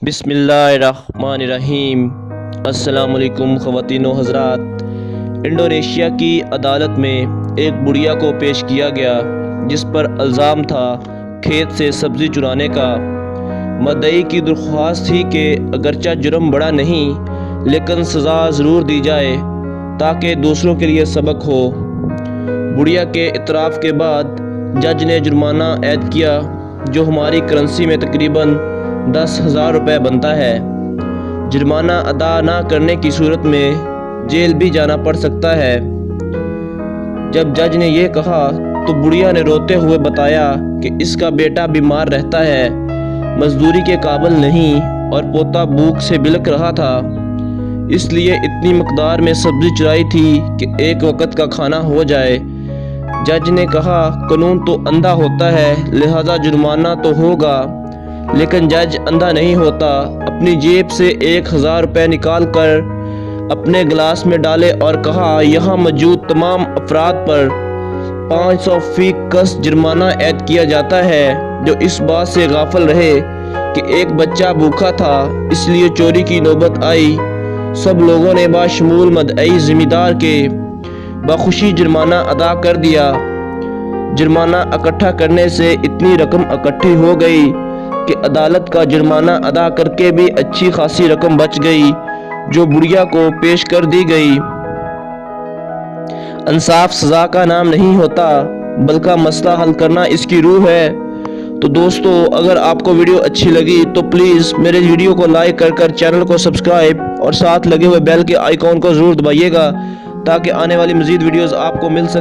بسم اللہ الرحمن الرحیم۔ السلام علیکم خواتین و حضرات۔ انڈونیشیا کی عدالت میں ایک بڑھیا کو پیش کیا گیا جس پر الزام تھا کھیت سے سبزی چرانے کا۔ مدعی کی درخواست تھی کہ اگرچہ جرم بڑا نہیں لیکن سزا ضرور دی جائے تاکہ دوسروں کے لیے سبق ہو۔ بڑھیا کے اعتراف کے بعد جج نے جرمانہ عائد کیا جو ہماری کرنسی میں تقریباً 10,000 روپے بنتا ہے۔ جرمانہ ادا نہ کرنے کی صورت میں جیل بھی جانا پڑ سکتا ہے۔ جب جج نے یہ کہا تو بڑھیا نے روتے ہوئے بتایا کہ اس کا بیٹا بیمار رہتا ہے، مزدوری کے قابل نہیں اور پوتا بھوک سے بلک رہا تھا، اس لیے اتنی مقدار میں سبزی چرائی تھی کہ ایک وقت کا کھانا ہو جائے۔ جج نے کہا قانون تو اندھا ہوتا ہے لہذا جرمانہ تو ہوگا، لیکن جج اندھا نہیں ہوتا۔ اپنی جیب سے 1,000 روپے نکال کر اپنے گلاس میں ڈالے اور کہا یہاں موجود تمام افراد پر 500 فی کس جرمانہ عائد کیا جاتا ہے جو اس بات سے غافل رہے کہ ایک بچہ بھوکا تھا اس لیے چوری کی نوبت آئی۔ سب لوگوں نے بشمول مدعی ذمہ دار کے بخوشی جرمانہ ادا کر دیا۔ جرمانہ اکٹھا کرنے سے اتنی رقم اکٹھی ہو گئی کہ عدالت کا جرمانہ ادا کر کے بھی اچھی خاصی رقم بچ گئی جو بڑھیا کو پیش کر دی گئی۔ انصاف سزا کا نام نہیں ہوتا بلکہ مسئلہ حل کرنا اس کی روح ہے۔ تو دوستو، اگر آپ کو ویڈیو اچھی لگی تو پلیز میرے ویڈیو کو لائک کر چینل کو سبسکرائب اور ساتھ لگے ہوئے بیل کے آئیکن کو ضرور دبائیے گا تاکہ آنے والی مزید ویڈیوز آپ کو مل سکے۔